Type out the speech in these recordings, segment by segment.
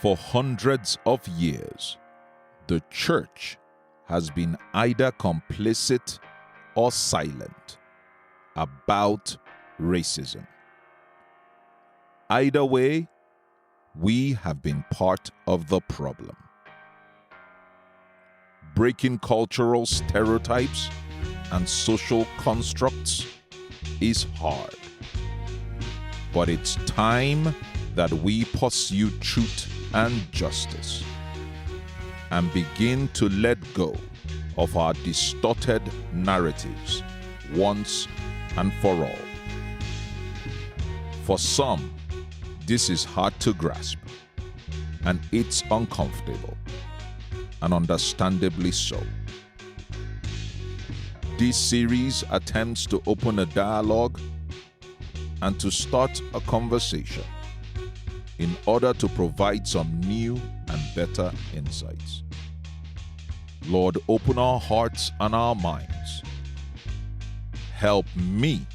For hundreds of years, the church has been either complicit or silent about racism. Either way, we have been part of the problem. Breaking cultural stereotypes and social constructs is hard. But it's time that we pursue truth and justice and begin to let go of our distorted narratives once and for all. For some, this is hard to grasp, and it's uncomfortable, and understandably so. This series attempts to open a dialogue and to start a conversation in order to provide some new and better insights. Lord, open our hearts and our minds. Help me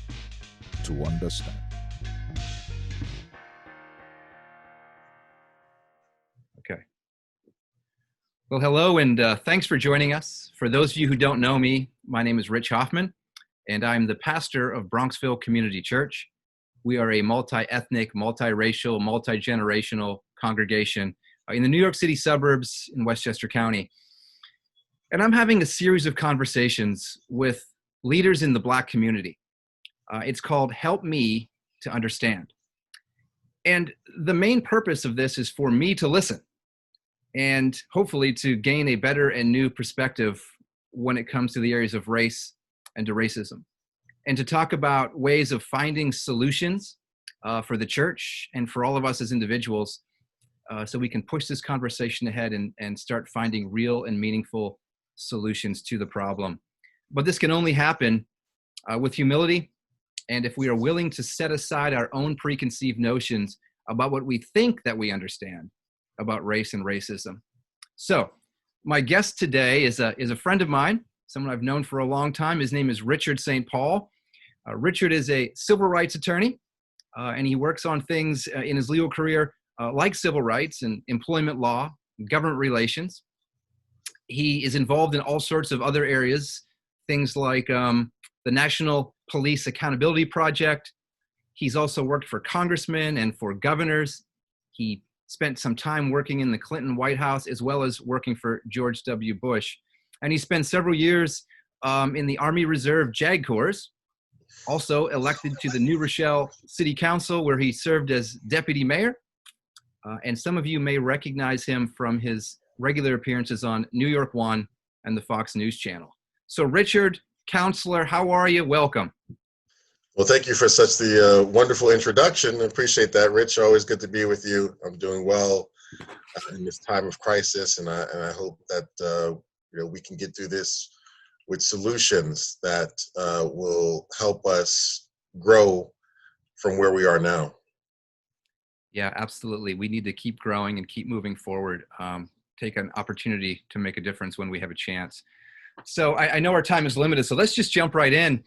to understand. Okay. Well, hello, and thanks for joining us. For those of you who don't know me, my name is Rich Hoffman, and I'm the pastor of Bronxville Community Church. We are a multi-ethnic, multi-racial, multi-generational congregation in the New York City suburbs in Westchester County. And I'm having a series of conversations with leaders in the Black community. It's called Help Me to Understand. And the main purpose of this is for me to listen and hopefully to gain a better and new perspective when it comes to the areas of race and to racism, and to talk about ways of finding solutions for the church and for all of us as individuals, so we can push this conversation ahead and start finding real and meaningful solutions to the problem. But this can only happen with humility, and if we are willing to set aside our own preconceived notions about what we think that we understand about race and racism. So my guest today is a friend of mine, someone I've known for a long time. His name is Richard St. Paul. Richard is a civil rights attorney, and he works on things in his legal career like civil rights and employment law, government relations. He is involved in all sorts of other areas, things like the National Police Accountability Project. He's also worked for congressmen and for governors. He spent some time working in the Clinton White House as well as working for George W. Bush. And he spent several years in the Army Reserve JAG Corps, also elected to the New Rochelle City Council, where he served as deputy mayor. And some of you may recognize him from his regular appearances on New York One and the Fox News Channel. So Richard, counselor, how are you? Welcome. Well, thank you for such the wonderful introduction. I appreciate that, Rich. Always good to be with you. I'm doing well in this time of crisis, and I hope that we can get through this with solutions that will help us grow from where we are now. Yeah, absolutely. We need to keep growing and keep moving forward. Take an opportunity to make a difference when we have a chance. So I know our time is limited, so let's just jump right in.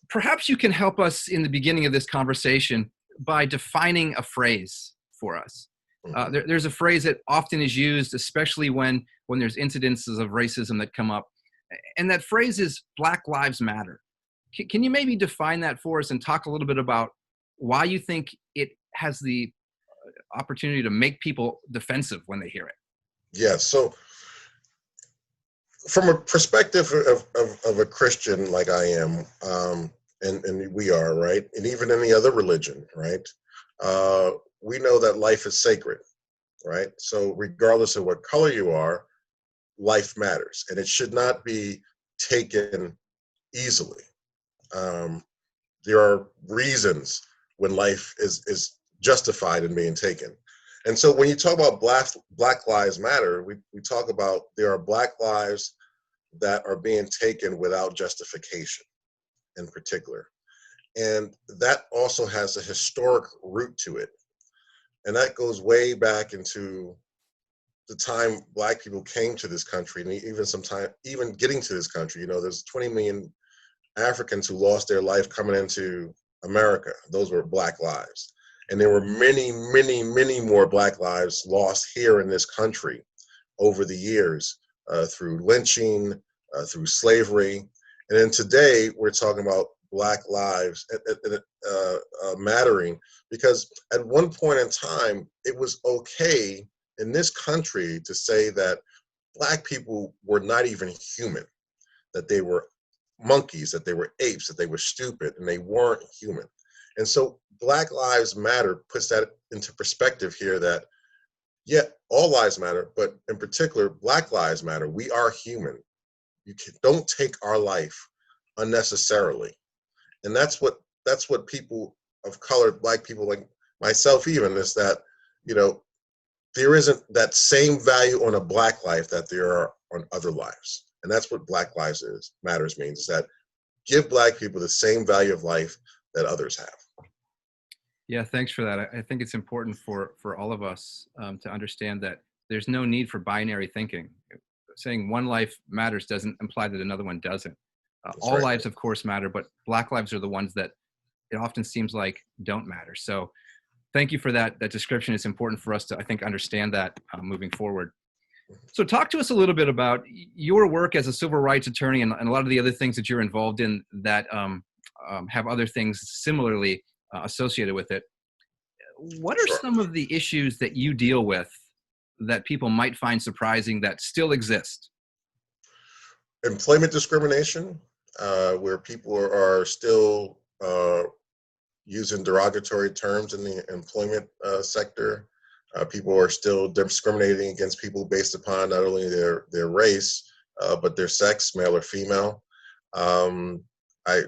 Perhaps you can help us in the beginning of this conversation by defining a phrase for us. There's a phrase that often is used, especially when there's incidences of racism that come up. And that phrase is Black Lives Matter. Can you maybe define that for us and talk a little bit about why you think it has the opportunity to make people defensive when they hear it? Yeah, so from a perspective of a Christian like I am, and we are, right? And even any other religion, right? We know that life is sacred, right? So regardless of what color you are, life matters, and it should not be taken easily. There are reasons when life is justified in being taken. And so when you talk about Black Lives Matter, we talk about there are Black lives that are being taken without justification in particular. And that also has a historic root to it. And that goes way back into the time Black people came to this country, and even getting to this country. There's 20 million Africans who lost their life coming into America. Those were Black lives. And there were many, many, many more Black lives lost here in this country over the years through lynching, through slavery. And then today we're talking about Black lives mattering, because at one point in time, it was okay in this country to say that Black people were not even human, that they were monkeys, that they were apes, that they were stupid, and they weren't human. And so Black Lives Matter puts that into perspective here, that yeah, all lives matter, but in particular, Black lives matter. We are human. Don't take our life unnecessarily. And that's what people of color, Black people like myself even, is that, you know, there isn't that same value on a Black life that there are on other lives. And that's what Black Lives Matters means, is that give Black people the same value of life that others have. Yeah, thanks for that. I think it's important for all of us to understand that there's no need for binary thinking. Saying one life matters doesn't imply that another one doesn't. All Right. lives, of course, matter, but Black lives are the ones that it often seems like don't matter. So thank you for that description. It's important for us to, I think, understand that moving forward. So talk to us a little bit about your work as a civil rights attorney and a lot of the other things that you're involved in that have other things similarly associated with it. What are Sure. some of the issues that you deal with that people might find surprising that still exist? Employment discrimination, where people are still using derogatory terms in the employment sector. People are still discriminating against people based upon not only their race, but their sex, male or female. I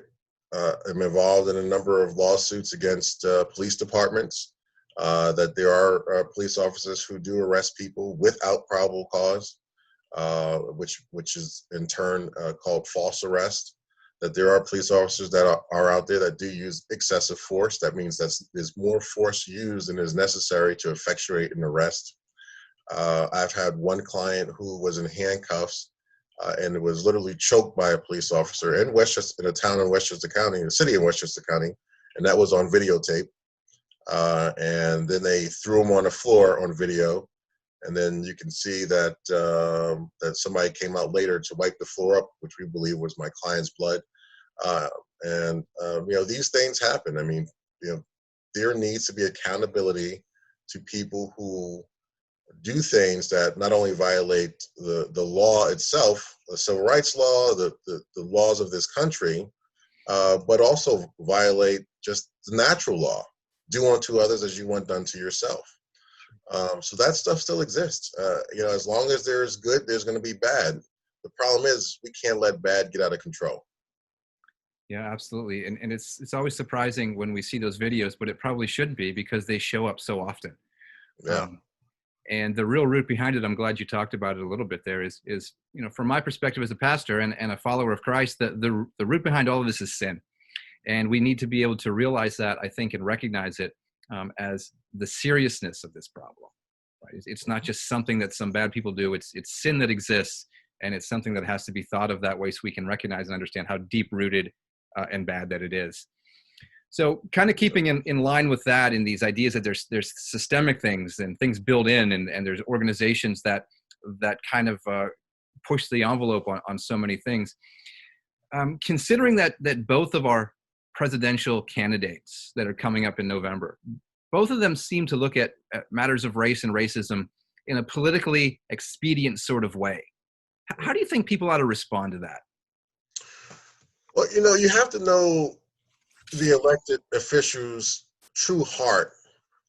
am involved in a number of lawsuits against police departments, that there are police officers who do arrest people without probable cause, which is in turn called false arrest. That there are police officers that are out there that do use excessive force. That means that there's more force used than is necessary to effectuate an arrest. I've had one client who was in handcuffs and was literally choked by a police officer in Westchester, in a town in Westchester County, in the city of Westchester County, and that was on videotape. And then they threw him on the floor on video. And then you can see that that somebody came out later to wipe the floor up, which we believe was my client's blood. These things happen. I mean, there needs to be accountability to people who do things that not only violate the law itself, the civil rights law, the laws of this country, but also violate just the natural law. Do unto others as you want done to yourself. So that stuff still exists. As long as there's good, there's going to be bad. The problem is we can't let bad get out of control. Yeah, absolutely. And it's always surprising when we see those videos, but it probably shouldn't be because they show up so often. Yeah. And the real root behind it, I'm glad you talked about it a little bit there, is from my perspective as a pastor and a follower of Christ, the root behind all of this is sin. And we need to be able to realize that, I think, and recognize it as the seriousness of this problem. Right? It's not just something that some bad people do. It's sin that exists, and it's something that has to be thought of that way so we can recognize and understand how deep-rooted and bad that it is. So kind of keeping in line with that, in these ideas that there's systemic things and things built in, and there's organizations that kind of push the envelope on so many things. Considering that both of our presidential candidates that are coming up in November, both of them seem to look at matters of race and racism in a politically expedient sort of way. How do you think people ought to respond to that? Well, you have to know the elected officials' true heart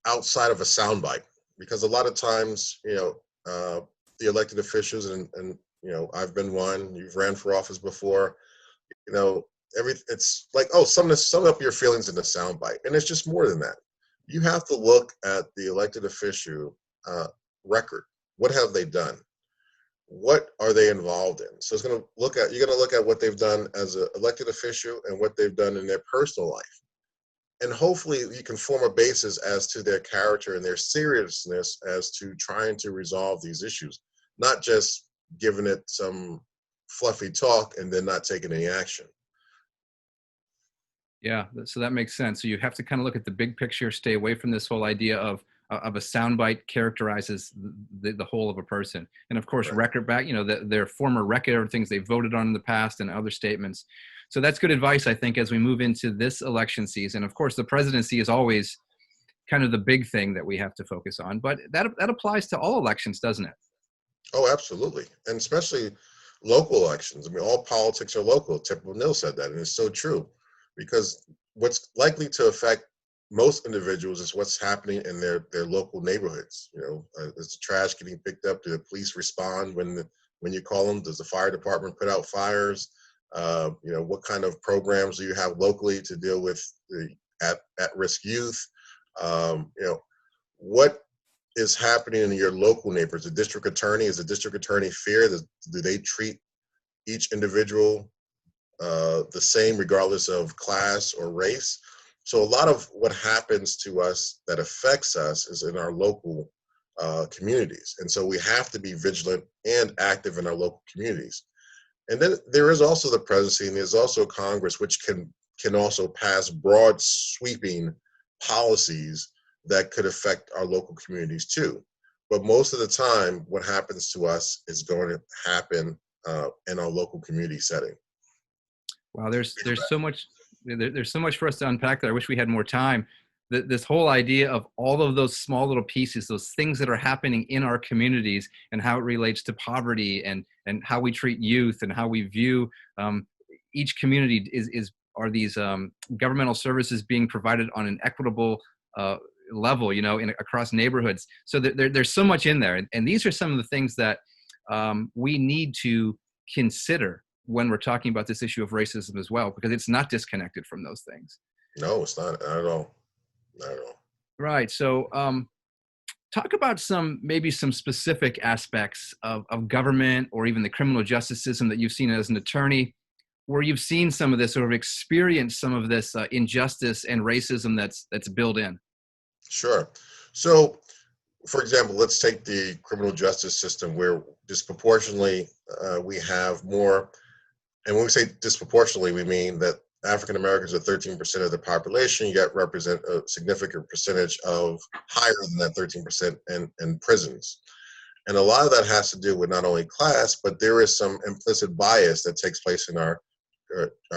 outside of a soundbite, because a lot of times, the elected officials, and I've been one. You've ran for office before. It's like, oh, sum up your feelings in a soundbite, and it's just more than that. You have to look at the elected official record. What have they done? What are they involved in? So you're going to look at what they've done as an elected official and what they've done in their personal life. And hopefully you can form a basis as to their character and their seriousness as to trying to resolve these issues, not just giving it some fluffy talk and then not taking any action. Yeah, so that makes sense. So you have to kind of look at the big picture, stay away from this whole idea of a soundbite characterizes the whole of a person. And of course, Right. record back, their former record, things they voted on in the past and other statements. So that's good advice, I think, as we move into this election season. Of course, the presidency is always kind of the big thing that we have to focus on, but that applies to all elections, doesn't it? Oh, absolutely. And especially local elections. I mean, all politics are local. Tip O'Neill said that, and it's so true, because what's likely to affect most individuals is what's happening in their local neighborhoods. Is the trash getting picked up? Do the police respond when you call them? Does the fire department put out fires? What kind of programs do you have locally to deal with the at-risk youth? What is happening in your local neighbors? The district attorney, is the district attorney fair? Do they treat each individual the same regardless of class or race? So a lot of what happens to us that affects us is in our local communities. And so we have to be vigilant and active in our local communities. And then there is also the presidency, and there's also Congress, which can also pass broad sweeping policies that could affect our local communities too. But most of the time, what happens to us is going to happen in our local community setting. Wow, there's so much for us to unpack there. I wish we had more time. This whole idea of all of those small little pieces, those things that are happening in our communities, and how it relates to poverty, and how we treat youth, and how we view each community are these governmental services being provided on an equitable level, across neighborhoods. So there's so much in there, and these are some of the things that we need to consider when we're talking about this issue of racism as well, because it's not disconnected from those things. No, it's not at all. Not at all. Right. So talk about maybe some specific aspects of government or even the criminal justice system that you've seen as an attorney, where you've seen some of this or have experienced some of this injustice and racism that's built in. Sure. So, for example, let's take the criminal justice system, where disproportionately we have more. And when we say disproportionately, we mean that African Americans are 13% of the population, yet represent a significant percentage of higher than that 13% in prisons. And a lot of that has to do with not only class, but there is some implicit bias that takes place in our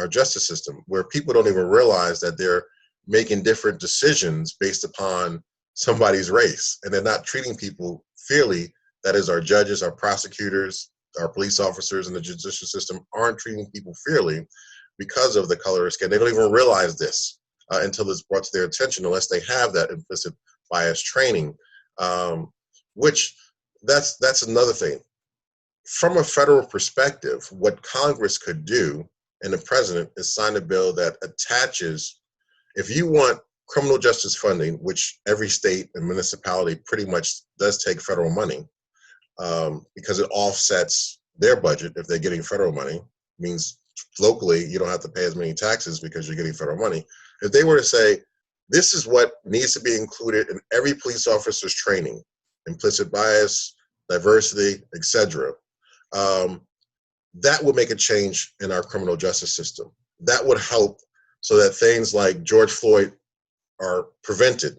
justice system, where people don't even realize that they're making different decisions based upon somebody's race, and they're not treating people fairly. That is, our judges, our prosecutors, our police officers in the judicial system aren't treating people fairly because of the color of skin. They don't even realize this until it's brought to their attention, unless they have that implicit bias training, which that's another thing. From a federal perspective, what Congress could do and the president is sign a bill that attaches, if you want criminal justice funding, which every state and municipality pretty much does take federal money, because it offsets their budget. If they're getting federal money, means locally you don't have to pay as many taxes because you're getting federal money. If they were to say, this is what needs to be included in every police officer's training, implicit bias, diversity, etc., that would make a change in our criminal justice system. That would help so that things like George Floyd are prevented,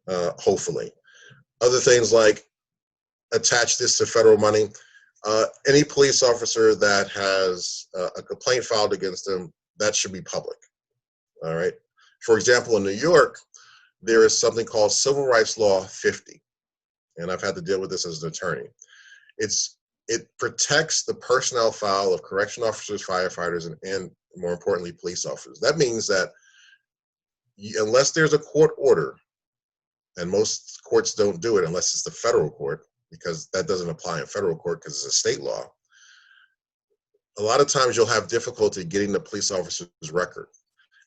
hopefully. Other things like attach this to federal money. Any police officer that has a complaint filed against them, that should be public. All right. For example, in New York, there is something called Civil Rights Law 50, and I've had to deal with this as an attorney. It protects the personnel file of correction officers, firefighters, and more importantly, police officers. That means that unless there's a court order, and most courts don't do it unless it's the federal court, because that doesn't apply in federal court because it's a state law. A lot of times you'll have difficulty getting the police officer's record,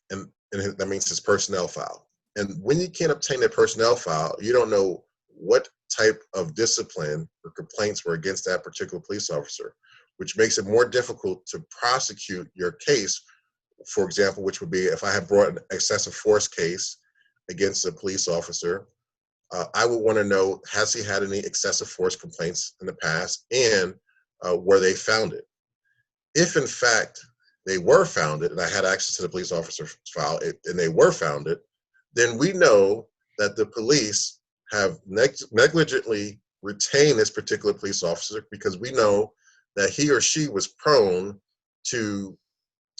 and that means his personnel file. And when you can't obtain that personnel file, you don't know what type of discipline or complaints were against that particular police officer, which makes it more difficult to prosecute your case. For example, which would be if I had brought an excessive force case against a police officer, I would want to know, has he had any excessive force complaints in the past, and were they founded? If in fact they were founded, and I had access to the police officer's file, and they were founded, then we know that the police have negligently retained this particular police officer because we know that he or she was prone to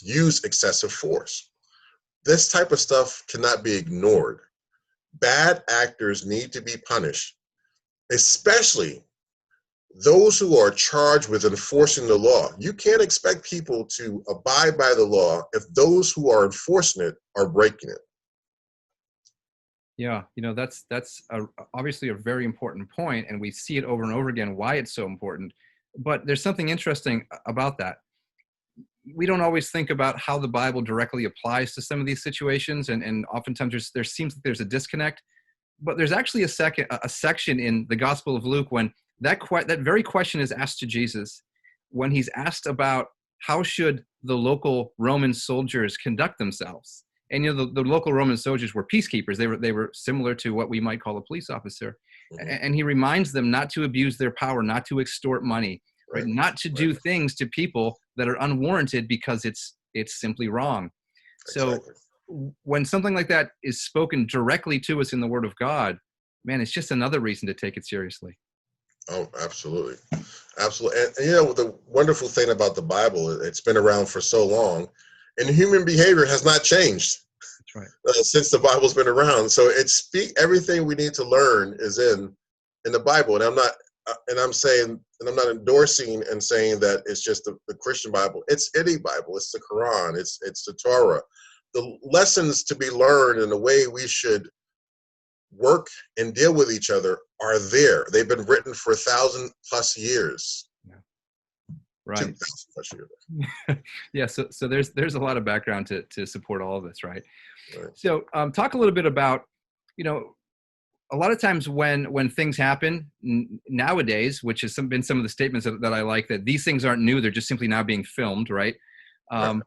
use excessive force. This type of stuff cannot be ignored. Bad actors need to be punished, especially those who are charged with enforcing the law. You can't expect people to abide by the law if those who are enforcing it are breaking it. Yeah, that's obviously a very important point, and we see it over and over again why it's so important. But there's something interesting about that. We don't always think about how the Bible directly applies to some of these situations, and oftentimes there seems that there's a disconnect. But there's actually a section in the Gospel of Luke when that very question is asked to Jesus, when he's asked about how should the local Roman soldiers conduct themselves. And the local Roman soldiers were peacekeepers. They were similar to what we might call a police officer. Mm-hmm. And he reminds them not to abuse their power, not to extort money, right? Not to do things to people that are unwarranted because it's simply wrong. Exactly. So when something like that is spoken directly to us in the Word of God, man, it's just another reason to take it seriously. Oh, absolutely. Absolutely. And the wonderful thing about the Bible, it's been around for so long, and human behavior has not changed. That's right. Since the Bible's been around. So everything we need to learn is in the Bible. And I'm not endorsing and saying that it's just the Christian Bible. It's any Bible. It's the Quran. It's the Torah. The lessons to be learned and the way we should work and deal with each other are there. They've been written for 1,000+ years. Right. 2,000+ years. Yeah. So there's a lot of background to support all of this, right? So talk a little bit about, a lot of times when things happen nowadays, which has been some of the statements that I like, that these things aren't new, they're just simply now being filmed, right? And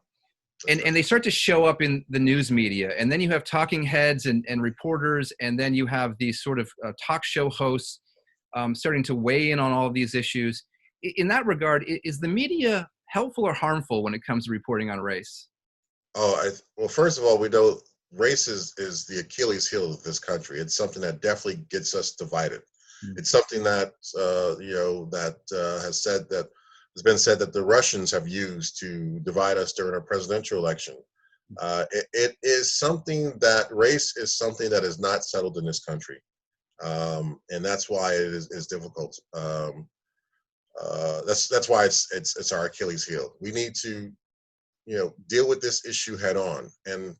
they start to show up in the news media, and then you have talking heads and reporters, and then you have these sort of talk show hosts starting to weigh in on all of these issues. In that regard, is the media helpful or harmful when it comes to reporting on race? Well, first of all, we know race is the Achilles heel of this country. It's something that definitely gets us divided. Mm-hmm. It's something that has been said that the Russians have used to divide us during our presidential election. It is something that race is something that is not settled in this country, and that's why it is difficult. That's why it's our Achilles heel. We need to deal with this issue head on, and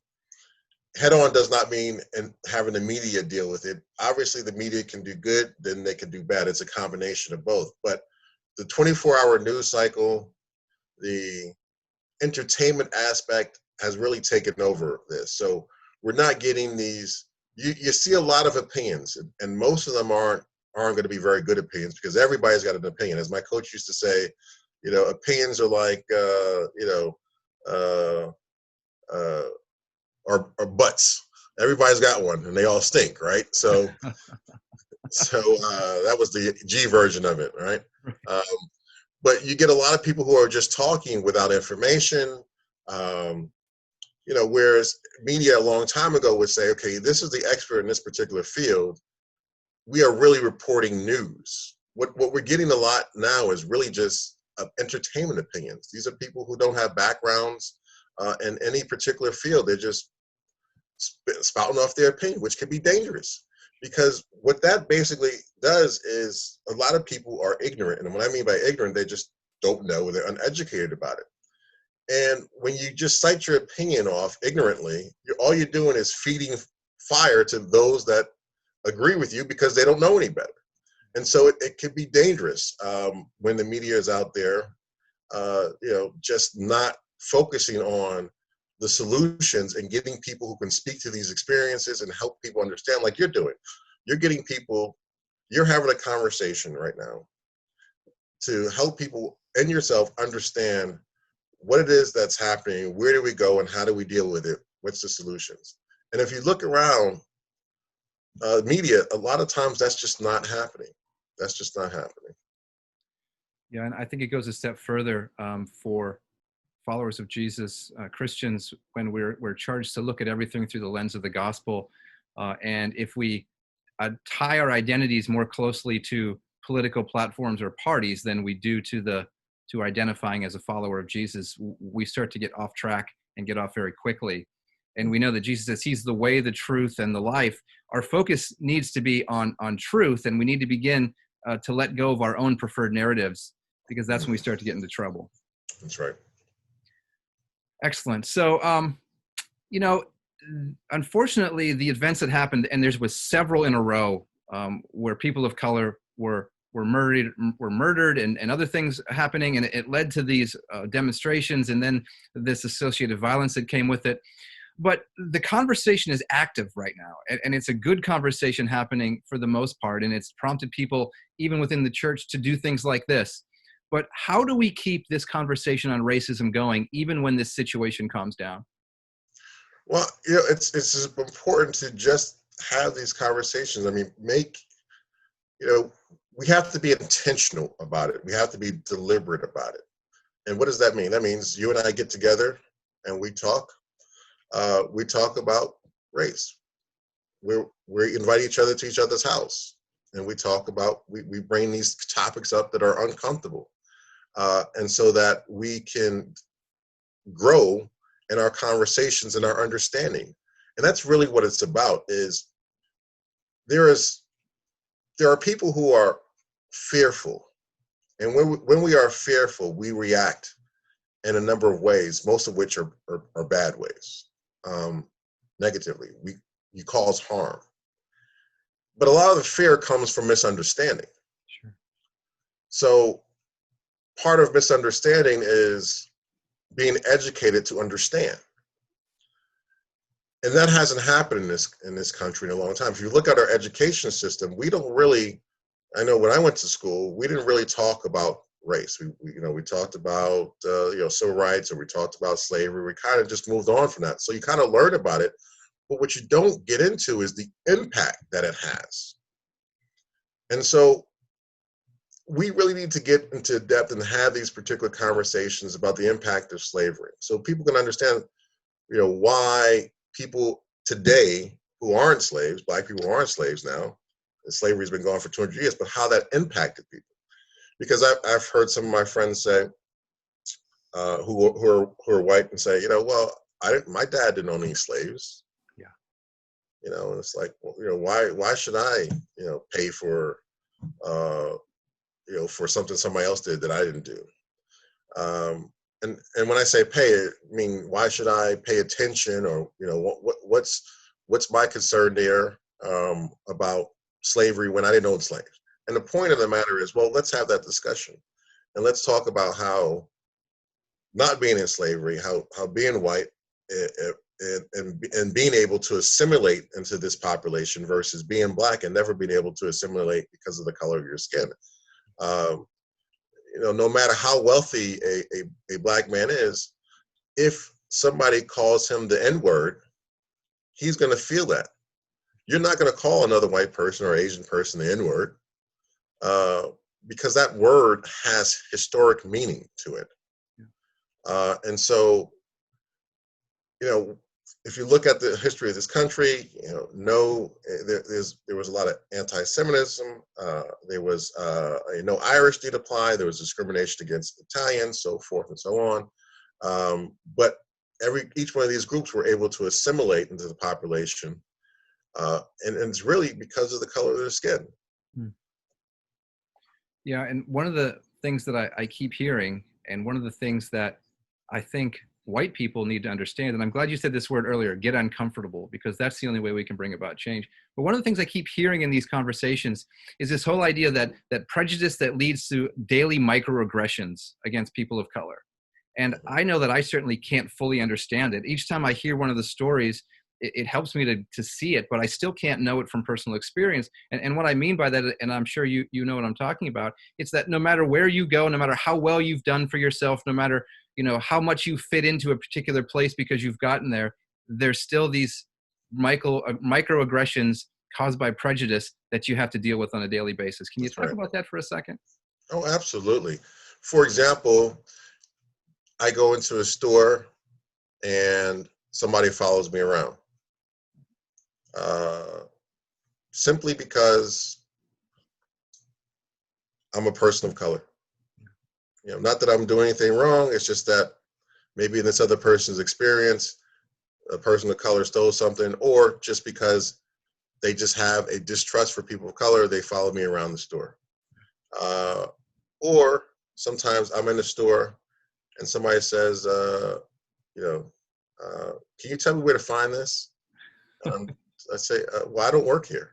head on does not mean having the media deal with it. Obviously, the media can do good, then they can do bad. It's a combination of both. But the 24-hour news cycle, the entertainment aspect has really taken over this. So we're not getting these. You see a lot of opinions, and most of them aren't going to be very good opinions because everybody's got an opinion. As my coach used to say, opinions are like or butts. Everybody's got one, and they all stink, right? So, that was the G version of it, right? But you get a lot of people who are just talking without information. Whereas media a long time ago would say, okay, this is the expert in this particular field. We are really reporting news. What we're getting a lot now is really just entertainment opinions. These are people who don't have backgrounds in any particular field. They're just spouting off their opinion, which can be dangerous. Because what that basically does is a lot of people are ignorant. And what I mean by ignorant, they just don't know, they're uneducated about it. And when you just cite your opinion off ignorantly, all you're doing is feeding fire to those that agree with you because they don't know any better. And so it can be dangerous when the media is out there, just not focusing on the solutions and getting people who can speak to these experiences and help people understand, like you're doing. You're getting people, you're having a conversation right now to help people and yourself understand what it is that's happening, where do we go, and how do we deal with it? What's the solutions? And if you look around media, a lot of times that's just not happening. That's just not happening. Yeah, and I think it goes a step further for followers of Jesus, Christians, when we're charged to look at everything through the lens of the gospel. And if we tie our identities more closely to political platforms or parties than we do to identifying as a follower of Jesus, we start to get off track and get off very quickly. And we know that Jesus says he's the way, the truth, and the life. Our focus needs to be on truth, and we need to begin to let go of our own preferred narratives, because that's when we start to get into trouble. That's right. Excellent. So, unfortunately, the events that happened, and there was several in a row where people of color were murdered and other things happening, and it led to these demonstrations and then this associated violence that came with it. But the conversation is active right now, and it's a good conversation happening for the most part, and it's prompted people, even within the church, to do things like this. But how do we keep this conversation on racism going, even when this situation calms down? Well, it's important to just have these conversations. I mean, we have to be intentional about it. We have to be deliberate about it. And what does that mean? That means you and I get together and we talk. We talk about race. We invite each other to each other's house, and we talk about, we bring these topics up that are uncomfortable, and so that we can grow in our conversations and our understanding. And that's really what it's about. Is there are people who are fearful, and when we are fearful, we react in a number of ways, most of which are bad ways. Negatively, you cause harm. But a lot of the fear comes from misunderstanding. Sure. So part of misunderstanding is being educated to understand. And that hasn't happened in this country in a long time. If you look at our education system, we don't really, I know when I went to school, we didn't really talk about race. We talked about civil rights, or we talked about slavery. We kind of just moved on from that. So you kind of learn about it, but what you don't get into is the impact that it has. And so we really need to get into depth and have these particular conversations about the impact of slavery, so people can understand, why people today who aren't slaves, Black people who aren't slaves now, and slavery has been gone for 200 years, but how that impacted people. Because I've heard some of my friends say, who are white, and say, my dad didn't own any slaves. Yeah. And it's like, why should I, pay for, for something somebody else did that I didn't do? And when I say pay, I mean, why should I pay attention, or what's my concern there about slavery when I didn't own slaves? And the point of the matter is, well, let's have that discussion, and let's talk about how not being in slavery, how being white and being able to assimilate into this population versus being Black and never being able to assimilate because of the color of your skin. No matter how wealthy a Black man is, if somebody calls him the N-word, he's going to feel that. You're not going to call another white person or Asian person the N-word. Because that word has historic meaning to it. And so, if you look at the history of this country, there was a lot of anti-Semitism. There was no Irish did apply. There was discrimination against Italians, so forth and so on. But each one of these groups were able to assimilate into the population, and it's really because of the color of their skin. Yeah, and one of the things that I keep hearing, and one of the things that I think white people need to understand, and I'm glad you said this word earlier, get uncomfortable, because that's the only way we can bring about change. But one of the things I keep hearing in these conversations is this whole idea that prejudice that leads to daily microaggressions against people of color. And I know that I certainly can't fully understand it. Each time I hear one of the stories, it helps me to see it, but I still can't know it from personal experience. And what I mean by that, and I'm sure you know what I'm talking about, it's that no matter where you go, no matter how well you've done for yourself, no matter how much you fit into a particular place because you've gotten there, there's still these microaggressions caused by prejudice that you have to deal with on a daily basis. Can you talk about that for a second? Oh, absolutely. For example, I go into a store and somebody follows me around. Simply because I'm a person of color. Not that I'm doing anything wrong. It's just that maybe in this other person's experience, a person of color stole something, or just because they just have a distrust for people of color, they follow me around the store. Or sometimes I'm in the store and somebody says, can you tell me where to find this? I say, well, I don't work here.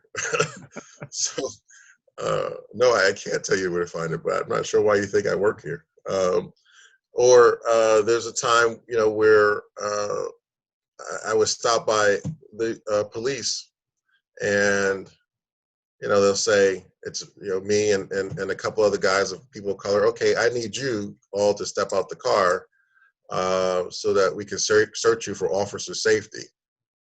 So, no, I can't tell you where to find it, but I'm not sure why you think I work here. Or there's a time, where I was stopped by the police, and they'll say it's me and a couple other guys of people of color. Okay, I need you all to step out the car so that we can search you for officer safety.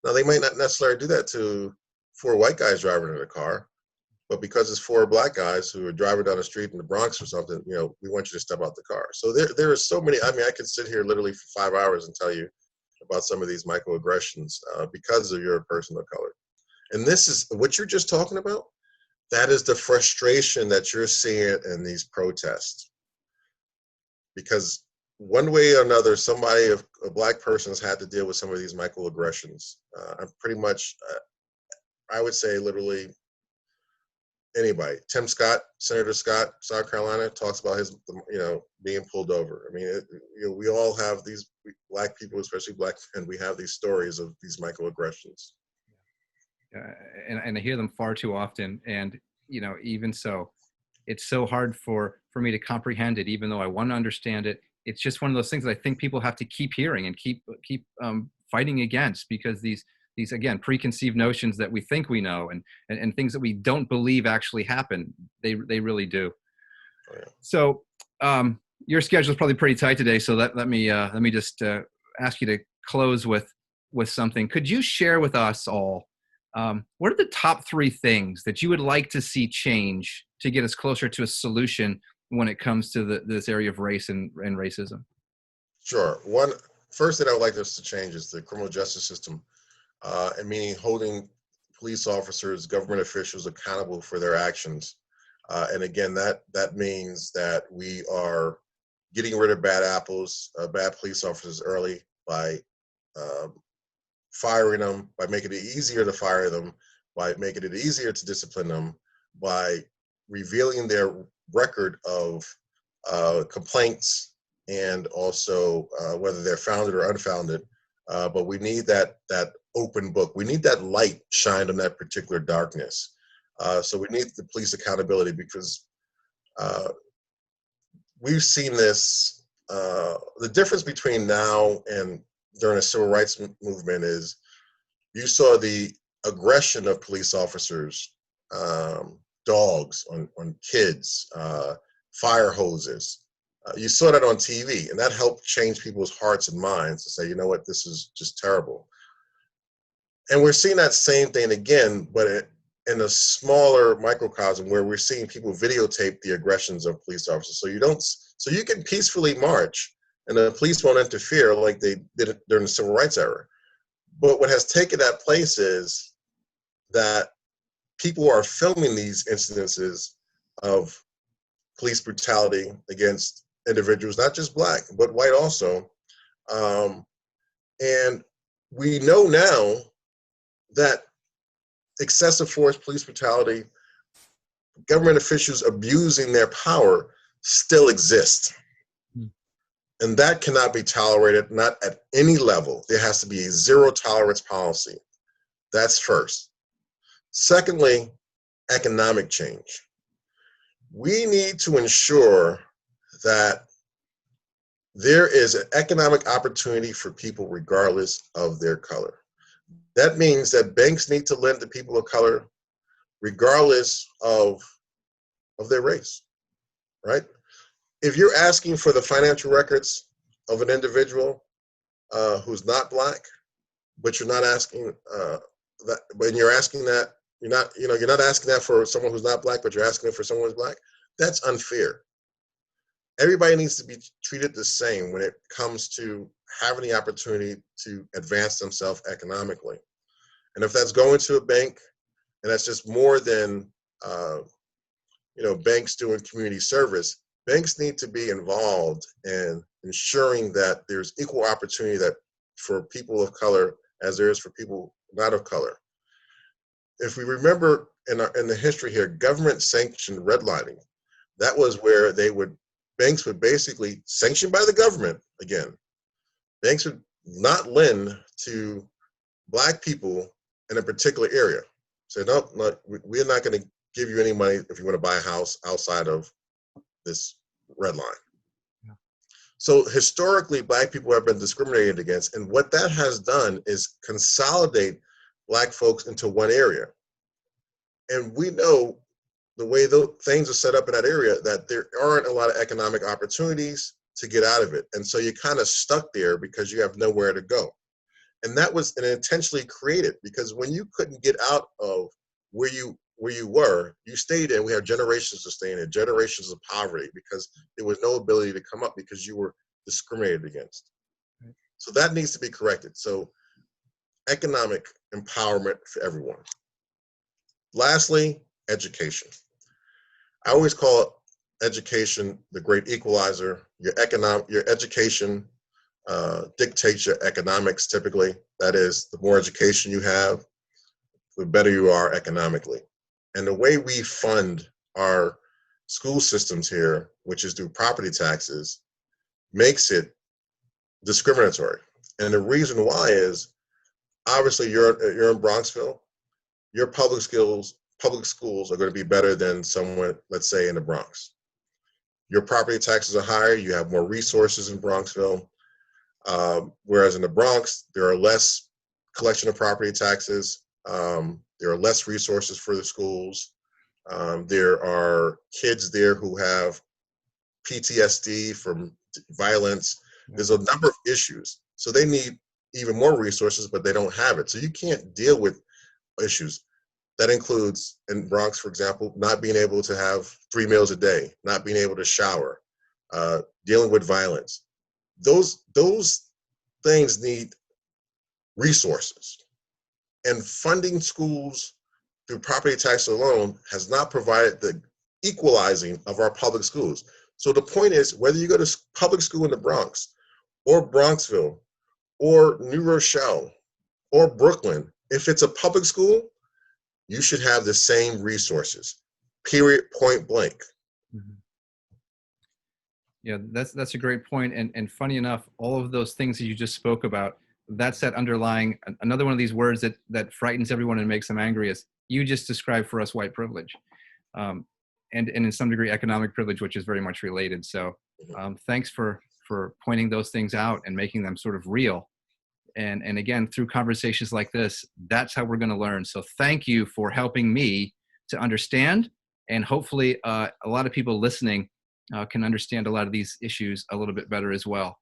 Now, they might not necessarily do that to 4 white guys driving in a car, but because it's 4 black guys who are driving down the street in the Bronx or something, we want you to step out the car. So there are so many. I mean, I could sit here literally for 5 hours and tell you about some of these microaggressions because of you're a person of color. And this is what you're just talking about. That is the frustration that you're seeing in these protests. Because one way or another, a black person has had to deal with some of these microaggressions. I'm pretty much, I would say literally anybody. Tim Scott, Senator Scott, South Carolina, talks about his, being pulled over. I mean, we all have these black people, especially black men, we have these stories of these microaggressions. And I hear them far too often. And, even so, it's so hard for me to comprehend it, even though I want to understand it. It's just one of those things that I think people have to keep hearing and keep fighting against, because these again, preconceived notions that we think we know and things that we don't believe actually happen, they really do. Oh, yeah. So your schedule is probably pretty tight today. So let me just ask you to close with something. Could you share with us all what are the top 3 things that you would like to see change to get us closer to a solution when it comes to this area of race and racism? Sure. First thing I would like us to change is the criminal justice system, and meaning holding police officers, government officials accountable for their actions. And again, that means that we are getting rid of bad apples, bad police officers early by firing them, by making it easier to fire them, by making it easier to discipline them, by revealing their record of complaints, and also whether they're founded or unfounded. But we need that open book. We need that light shined on that particular darkness. So we need the police accountability, because we've seen this. The difference between now and during the civil rights movement is you saw the aggression of police officers, dogs on kids, fire hoses. You saw that on TV, and that helped change people's hearts and minds to say, you know what, this is just terrible. And we're seeing that same thing again, but in a smaller microcosm, where we're seeing people videotape the aggressions of police officers. So you can peacefully march, and the police won't interfere like they did it during the civil rights era. But what has taken that place is that people are filming these incidences of police brutality against individuals, not just black, but white also. And we know now that excessive force, police brutality, government officials abusing their power still exist. And that cannot be tolerated, not at any level. There has to be a zero tolerance policy. That's first. Secondly, economic change. We need to ensure that there is an economic opportunity for people regardless of their color. That means that banks need to lend to people of color regardless of their race, right? If you're asking for the financial records of an individual who's not black, but you're not asking that, when you're asking that, you're not asking that for someone who's not black, but you're asking it for someone who's black, that's unfair. Everybody needs to be treated the same when it comes to having the opportunity to advance themselves economically. And if that's going to a bank, and that's just more than banks doing community service, banks need to be involved in ensuring that there's equal opportunity that for people of color as there is for people not of color. If we remember in the history here, government sanctioned redlining. That was where banks would basically, sanctioned by the government, again, banks would not lend to Black people in a particular area. Say, no, we're not going to give you any money if you want to buy a house outside of this red line. Yeah. So historically, Black people have been discriminated against. And what that has done is consolidate Black folks into one area. And we know the way things are set up in that area, that there aren't a lot of economic opportunities to get out of it. And so you're kind of stuck there because you have nowhere to go. And that was intentionally created, because when you couldn't get out of where you were, you stayed in. We have generations of staying in, generations of poverty, because there was no ability to come up because you were discriminated against. Right. So that needs to be corrected. So economic empowerment for everyone. Lastly, education. I always call education the great equalizer. Your education dictates your economics typically. That is, the more education you have, the better you are economically. And the way we fund our school systems here, which is through property taxes, makes it discriminatory. And the reason why is, obviously, you're in Bronxville. Your public schools are going to be better than someone, let's say, in the Bronx. Your property taxes are higher. You have more resources in Bronxville. Whereas in the Bronx, there are less collection of property taxes. There are less resources for the schools. There are kids there who have PTSD from violence. There's a number of issues. So they need even more resources, but they don't have it. So you can't deal with issues. That includes, in Bronx, for example, not being able to have 3 meals a day, not being able to shower, dealing with violence. Those things need resources. And funding schools through property tax alone has not provided the equalizing of our public schools. So the point is, whether you go to public school in the Bronx or Bronxville or New Rochelle or Brooklyn, if it's a public school, you should have the same resources, period, point blank. Mm-hmm. Yeah, that's a great point. And funny enough, all of those things that you just spoke about, that's that underlying, another one of these words that frightens everyone and makes them angry, is you just described for us white privilege. And in some degree economic privilege, which is very much related. So thanks for pointing those things out and making them sort of real. And again, through conversations like this, that's how we're going to learn. So thank you for helping me to understand, and hopefully a lot of people listening can understand a lot of these issues a little bit better as well.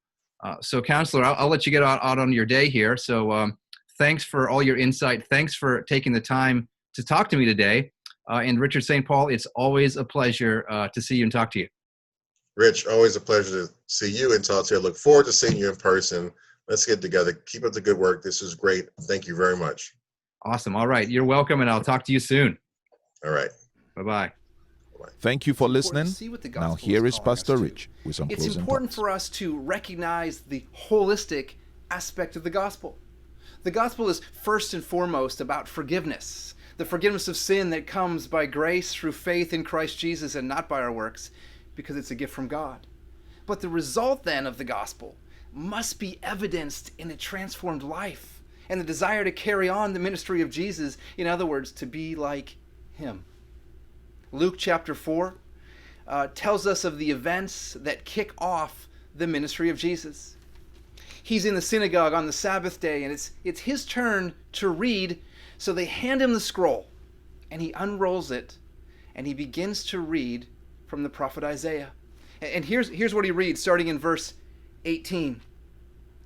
So Counselor, I'll let you get out on your day here. So thanks for all your insight. Thanks for taking the time to talk to me today. And Richard St. Paul, it's always a pleasure to see you and talk to you. Rich, always a pleasure to see you and talk to you. I look forward to seeing you in person. Let's get together. Keep up the good work. This is great. Thank you very much. Awesome. All right. You're welcome, and I'll talk to you soon. All right. Bye-bye. Thank you for listening. Now here is Pastor Rich with some closing thoughts. It's important for us to recognize the holistic aspect of the gospel. The gospel is first and foremost about forgiveness, the forgiveness of sin that comes by grace through faith in Christ Jesus and not by our works, because it's a gift from God. But the result then of the gospel must be evidenced in a transformed life and the desire to carry on the ministry of Jesus, in other words, to be like him. Luke chapter 4 tells us of the events that kick off the ministry of Jesus. He's in the synagogue on the Sabbath day, and it's his turn to read, so they hand him the scroll, and he unrolls it, and he begins to read from the prophet Isaiah. And here's what he reads, starting in verse 18.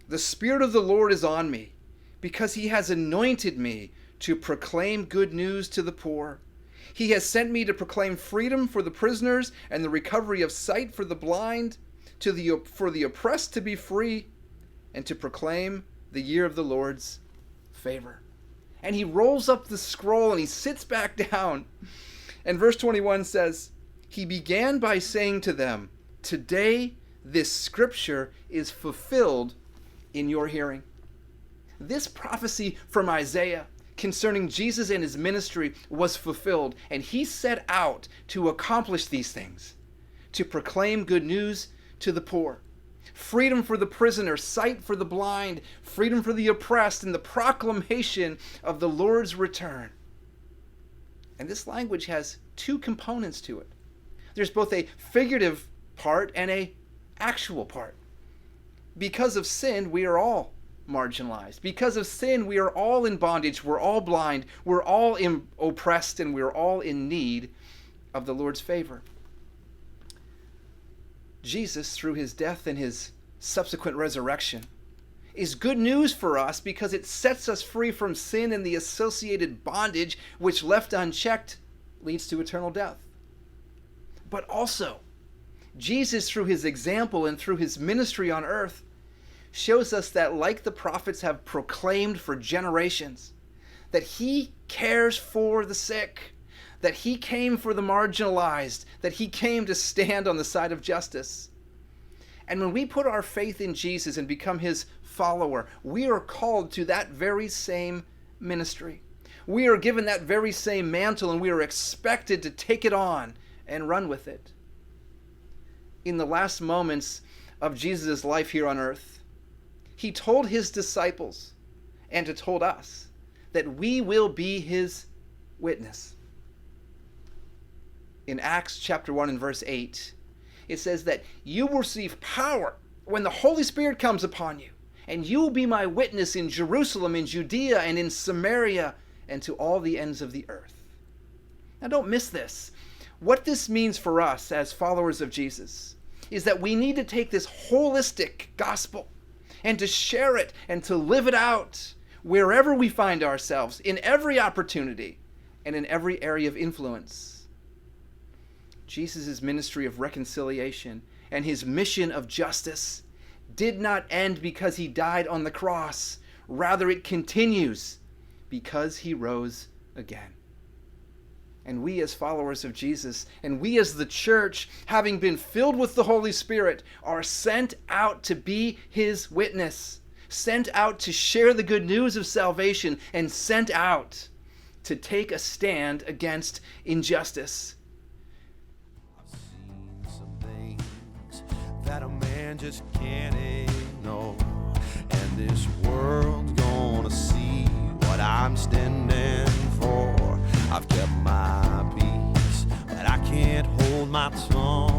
The Spirit of the Lord is on me, because he has anointed me to proclaim good news to the poor. He has sent me to proclaim freedom for the prisoners and the recovery of sight for the blind, for the oppressed to be free, and to proclaim the year of the Lord's favor. And he rolls up the scroll and he sits back down. And verse 21 says, he began by saying to them, today this scripture is fulfilled in your hearing. This prophecy from Isaiah concerning Jesus and his ministry was fulfilled, and he set out to accomplish these things, to proclaim good news to the poor, freedom for the prisoner, sight for the blind, freedom for the oppressed, and the proclamation of the Lord's return. And this language has two components to it. There's both a figurative part and an actual part. Because of sin, we are all marginalized. Because of sin, we are all in bondage. We're all blind. We're all oppressed, and we're all in need of the Lord's favor. Jesus, through his death and his subsequent resurrection, is good news for us because it sets us free from sin and the associated bondage, which left unchecked leads to eternal death. But also, Jesus, through his example and through his ministry on earth, shows us that, like the prophets have proclaimed for generations, that he cares for the sick, that he came for the marginalized, that he came to stand on the side of justice. And when we put our faith in Jesus and become his follower, we are called to that very same ministry. We are given that very same mantle, and we are expected to take it on and run with it. In the last moments of Jesus' life here on earth, he told his disciples and told us that we will be his witness. In Acts chapter 1 and verse 8, it says that you will receive power when the Holy Spirit comes upon you, and you will be my witness in Jerusalem, in Judea, and in Samaria, and to all the ends of the earth. Now don't miss this. What this means for us as followers of Jesus is that we need to take this holistic gospel and to share it and to live it out wherever we find ourselves, in every opportunity and in every area of influence. Jesus' ministry of reconciliation and his mission of justice did not end because he died on the cross. Rather, it continues because he rose again. And we as followers of Jesus, and we as the church, having been filled with the Holy Spirit, are sent out to be his witness, sent out to share the good news of salvation, and sent out to take a stand against injustice. I've seen some things that a man just can't ignore, and this world's gonna see what I'm standing for. I've kept my peace, but I can't hold my tongue.